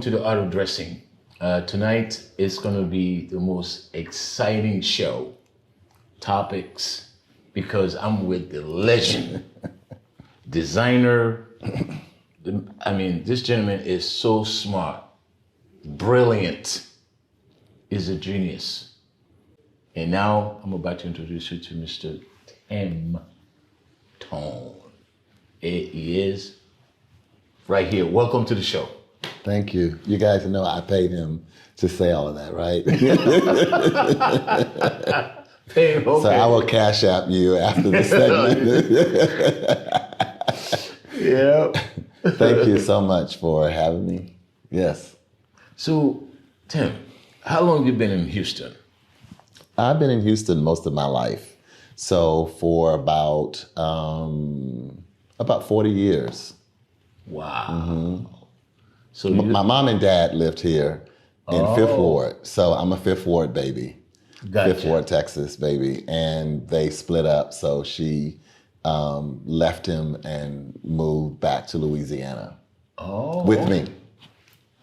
to the Art of Dressing. Tonight is going to be the most exciting show. Topics, because I'm with the legend, designer. This gentleman is so smart, brilliant, is a genius. And now I'm about to introduce you to Mr. Tim Tone. He is right here. Welcome to the show. Thank you. You guys know I paid him to say all of that, right? Hey, okay. So I will cash app you after the segment. Yeah. Thank you so much for having me. Yes. So, Tim, how long have you been in Houston? I've been in Houston most of my life. So for about 40 years. Wow. Mm-hmm. So my mom and dad lived here in Fifth Oh. Ward. So I'm a Fifth Ward baby. Gotcha. Fifth Ward, Texas, baby. And they split up. So she left him and moved back to Louisiana with me.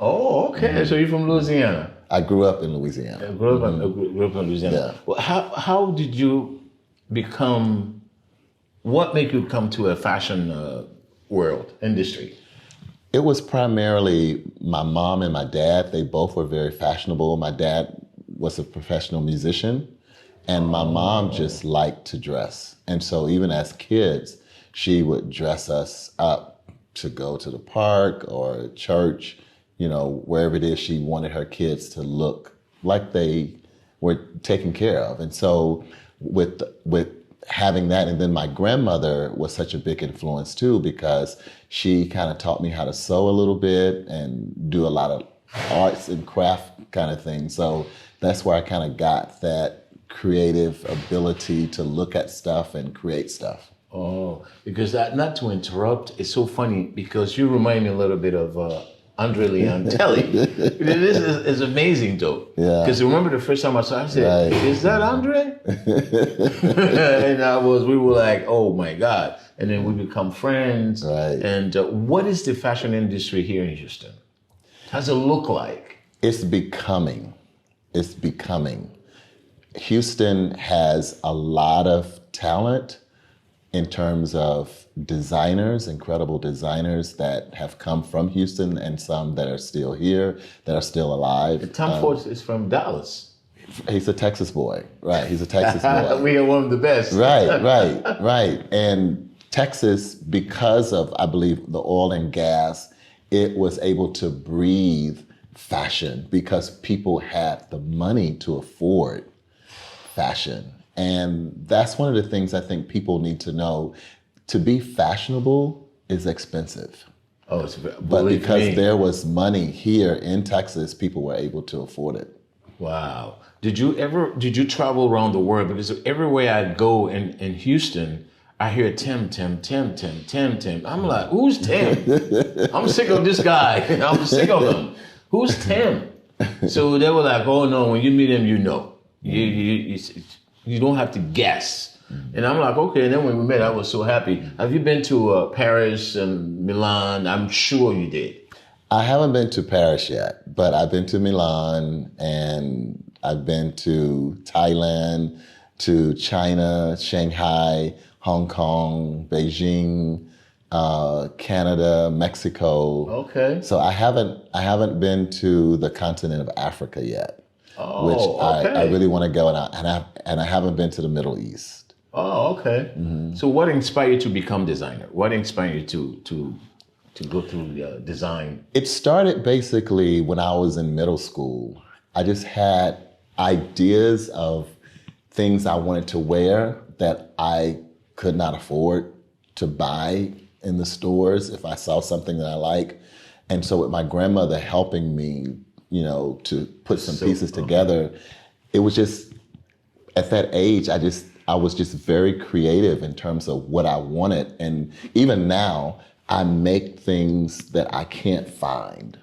Oh, okay. Mm-hmm. So you're from Louisiana. I grew up in Louisiana. I grew up in Louisiana. Yeah. Well, how did you what made you come to a fashion world industry? It was primarily my mom and my dad. They both were very fashionable. My dad was a professional musician, and my mom just liked to dress. And so even as kids, she would dress us up to go to the park or church, wherever it is she wanted her kids to look like they were taken care of. And so with having that, and then my grandmother was such a big influence too, because she kind of taught me how to sew a little bit and do a lot of arts and craft kind of thing. So that's where I kind of got that creative ability to look at stuff and create stuff. Oh, because not to interrupt, it's so funny because you remind me a little bit of Andre Leontelli. This is amazing though. Yeah. Because remember the first time I saw, I said, Right. "Is that Andre?" And we were like, "Oh my God!" And then we become friends. Right. And what is the fashion industry here in Houston? How does it look like? It's becoming. Houston has a lot of talent in terms of designers, incredible designers that have come from Houston, and some that are still here, that are still alive. Tom Ford is from Dallas. He's a Texas boy, right? He's a Texas boy. We are one of the best. Right. And Texas, because of, I believe, the oil and gas, it was able to breathe fashion because people had the money to afford fashion. And that's one of the things I think people need to know. To be fashionable is expensive. Oh, But because there was money here in Texas, people were able to afford it. Wow. Did you travel around the world? Because everywhere I go in Houston, I hear Tim. I'm like, who's Tim? I'm sick of this guy. I'm sick of him. Who's Tim? So they were like, oh no, when you meet him, you know. You don't have to guess. And I'm like, okay. And then when we met, I was so happy. Have you been to Paris and Milan? I'm sure you did. I haven't been to Paris yet, but I've been to Milan, and I've been to Thailand, to China, Shanghai, Hong Kong, Beijing, Canada, Mexico. Okay. So I haven't been to the continent of Africa yet. Oh, which okay. I really want to go, and I haven't been to the Middle East. Oh, okay. Mm-hmm. So what inspired you to become designer? What inspired you to go through design? It started basically when I was in middle school. I just had ideas of things I wanted to wear that I could not afford to buy in the stores if I saw something that I like. And so with my grandmother helping me, to put some pieces together, it was just, at that age, I was just very creative in terms of what I wanted. And even now, I make things that I can't find.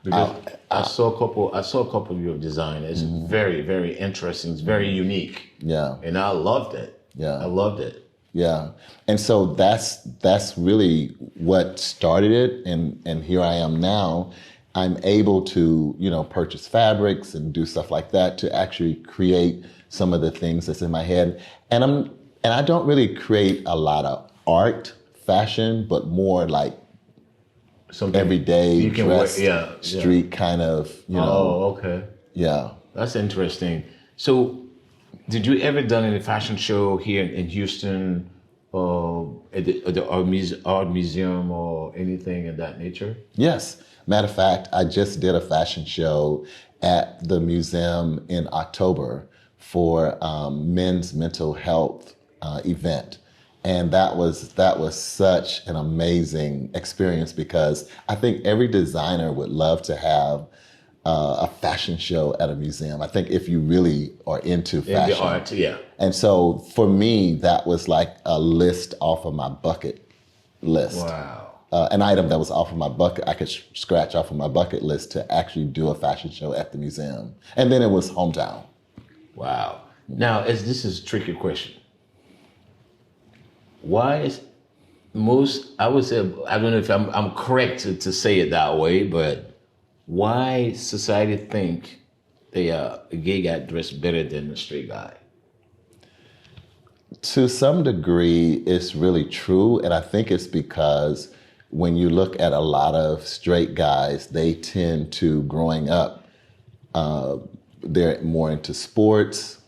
Because I saw a couple of your design. It's very, very interesting. It's very unique. Yeah. And I loved it. Yeah. I loved it. Yeah. And so that's really what started it. And here I am now. I'm able to, purchase fabrics and do stuff like that to actually create some of the things that's in my head. And I don't really create a lot of art fashion, but more like something everyday you can dress, wear, street kind of, Oh, okay. Yeah. That's interesting. So, did you ever done any fashion show here in Houston, at the art museum or anything of that nature? Yes. Matter of fact, I just did a fashion show at the museum in October for men's mental health event. And that was such an amazing experience because I think every designer would love to have a fashion show at a museum. I think if you really are into fashion. The art, yeah. And so for me, that was like a list off of my bucket list. Wow. An item that was off of my bucket, I could scratch off of my bucket list to actually do a fashion show at the museum. And then it was hometown. Wow. Now, this is a tricky question. Why is I would say, I don't know if I'm correct to say it that way, but why society think a gay guy dressed better than a straight guy? To some degree, it's really true. And I think it's because when you look at a lot of straight guys, they tend to, growing up, they're more into sports,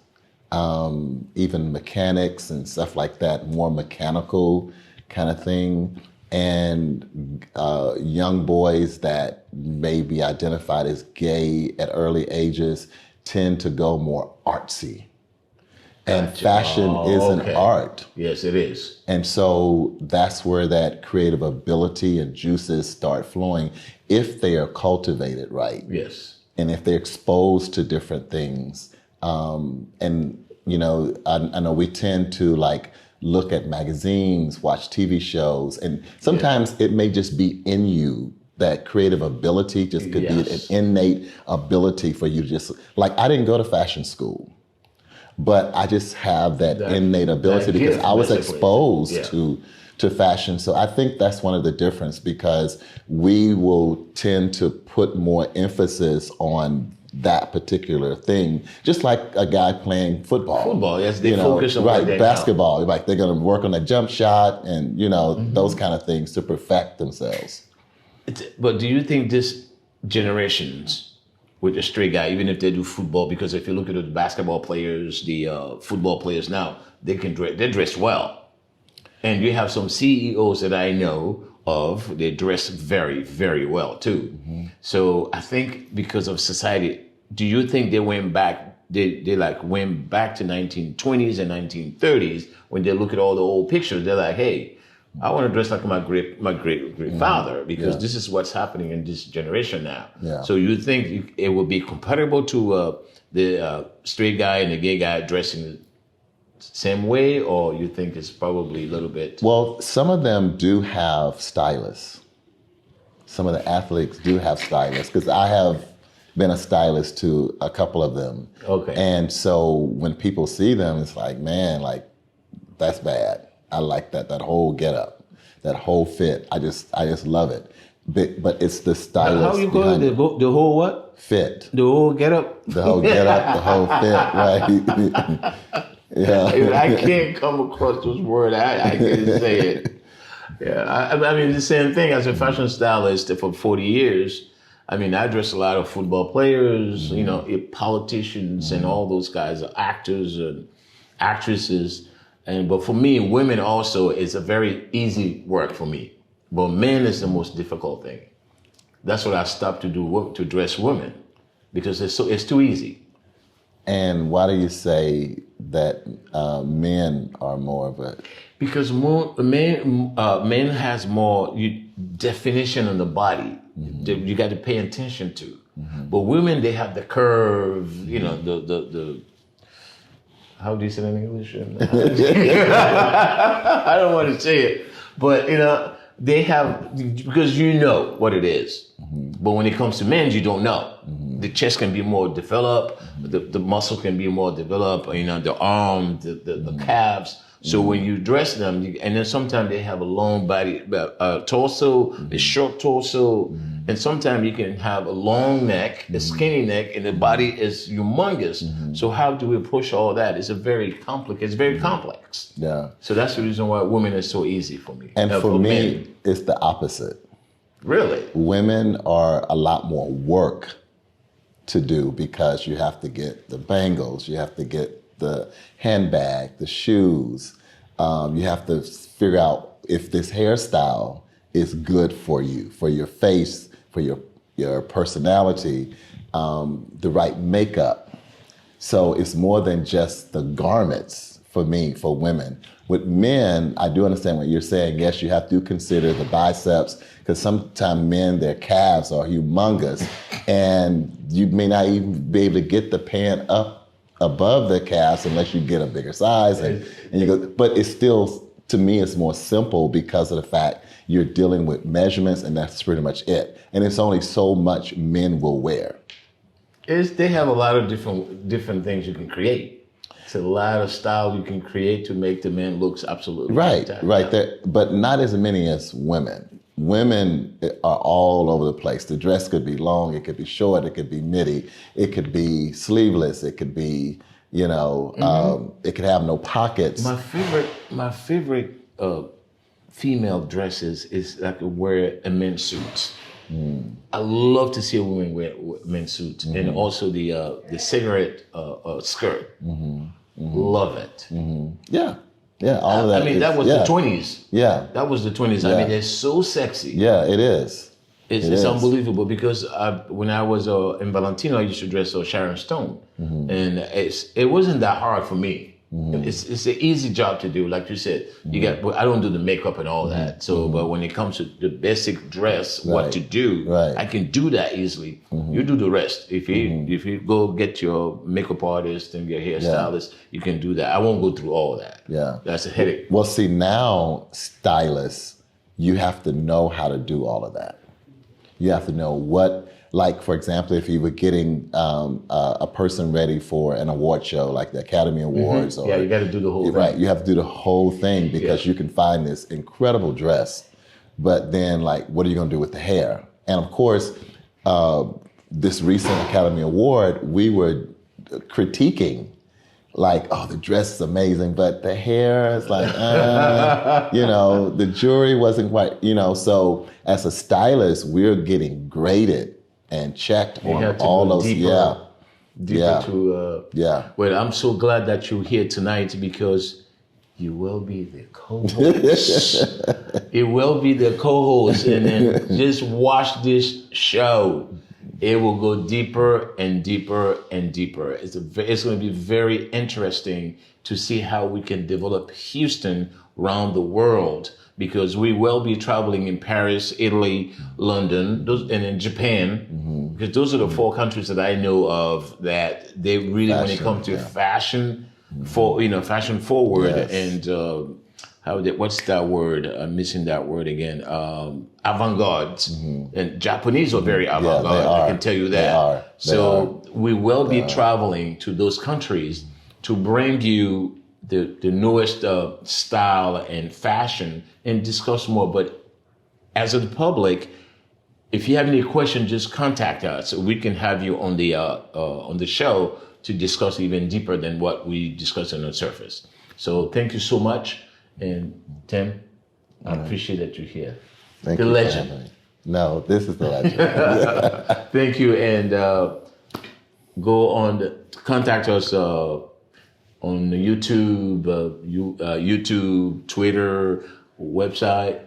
even mechanics and stuff like that, more mechanical kind of thing. And young boys that may be identified as gay at early ages tend to go more artsy. And fashion is an art. Yes, it is. And so that's where that creative ability and juices start flowing if they are cultivated right. Yes. And if they're exposed to different things. And, I know we tend to look at magazines, watch TV shows, and sometimes it may just be in you. That creative ability just could be an innate ability for you to just, I didn't go to fashion school. But I just have that innate ability because I was exposed to fashion. So I think that's one of the difference because we will tend to put more emphasis on that particular thing, just like a guy playing football. Football, yes, they focus on right, basketball. Like they're going to work on a jump shot and those kind of things to perfect themselves. But do you think this generations with a straight guy, even if they do football, because if you look at the basketball players, the football players now, they're dressed well. And you have some CEOs that I know of, they dress very, very well too. Mm-hmm. So I think because of society, do you think they went back, they went back to 1920s and 1930s when they look at all the old pictures, they're like, hey, I want to dress like my great father because this is what's happening in this generation now. Yeah. So you think it would be compatible to the straight guy and the gay guy dressing the same way, or you think it's probably a little bit? Well, some of them do have stylists. Some of the athletes do have stylists because I have been a stylist to a couple of them. Okay. And so when people see them, it's like, man, that's bad. I like that whole getup, that whole fit. I just love it. But it's the stylist. How you call it? The whole what? Fit. The whole getup. The whole getup, the whole fit, right? Yeah. I can't come across those words. I can't say it. Yeah. I mean, the same thing as a fashion stylist for 40 years. I mean, I dress a lot of football players, politicians, and all those guys, actors and actresses. But for me, women also is a very easy work for me. But men is the most difficult thing. That's what I stopped to do, to dress women, because it's too easy. And why do you say that men are more of a? Because men has more definition on the body. Mm-hmm. You got to pay attention to. Mm-hmm. But women, they have the curve, the how do you say that in English? I don't want to say it, but they have, because you know what it is. Mm-hmm. But when it comes to men, you don't know. Mm-hmm. the chest can be more developed, the muscle can be more developed, the arm, the calves. So when you dress them, and then sometimes they have a long body, torso, a short torso, and sometimes you can have a long neck, a skinny neck, and the body is humongous. So how do we push all that? It's very complex. Yeah. So that's the reason why women is so easy for me. And for me, men. it's the opposite. Really? Women are a lot more work to do because you have to get the bangles, you have to get the handbag, the shoes. You have to figure out if this hairstyle is good for you, for your face, for your personality, the right makeup. So it's more than just the garments for me, for women. With men, I do understand what you're saying. Yes, you have to consider the biceps because sometimes men, their calves are humongous and you may not even be able to get the pant up above the calves unless you get a bigger size. And you go, but it's still, to me, it's more simple because of the fact you're dealing with measurements and that's pretty much it. And it's only so much men will wear. They have a lot of different things you can create. It's a lot of style you can create to make the men looks absolutely fantastic. Right there, but not as many as women. Women are all over the place. The dress could be long, it could be short, it could be midi, it could be sleeveless, it could be, it could have no pockets. My favorite female dresses is like wear a men's suit. I love to see a woman wear men's suits, and also the cigarette skirt. Love it. Yeah, all of that. I mean, that was the 20s. Yeah. That was the 20s. Yeah. I mean, they're so sexy. Yeah, it is. It's unbelievable because when I was in Valentino, I used to dress Sharon Stone. And it wasn't that hard for me. It's an easy job to do. Like you said, I don't do the makeup and all that. So, but when it comes to the basic dress, what to do, I can do that easily. You do the rest. If you go get your makeup artist and your hairstylist, you can do that. I won't go through all that. Yeah. That's a headache. Well, see, now stylists, you have to know how to do all of that. You have to know what, like, for example, if you were getting a person ready for an award show, like the Academy Awards. Or, you got to do the whole thing. Right, you have to do the whole thing because you can find this incredible dress, but then, like, what are you going to do with the hair? And, of course, this recent Academy Award, we were critiquing, like, oh, the dress is amazing, but the hair is like, the jury wasn't quite, so as a stylist, we're getting graded and checked on all those. Deeper Well, I'm so glad that you're here tonight because you will be the co-host. It will be the co-host, and then just watch this show. It will go deeper and deeper and deeper. It's going to be very interesting to see how we can develop Houston around the world because we will be traveling in Paris, Italy, London, and in Japan, because those are the 4 countries that I know of that they really, when it comes to fashion, fashion forward, and what's that word? I'm missing that word again. Avant-garde. And Japanese are very avant-garde. I can tell you that. So we will be traveling to those countries to bring you the newest style and fashion and discuss more. But as a public, if you have any questions, just contact us. We can have you on the show to discuss even deeper than what we discussed on the surface. So thank you so much. And Tim, I appreciate that you're here. Thank you. The legend. Family. No, this is the legend. Thank you. And go on, contact us on YouTube, YouTube, Twitter, website,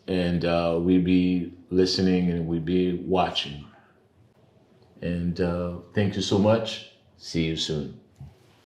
and we'll be listening and we'll be watching. And thank you so much. See you soon.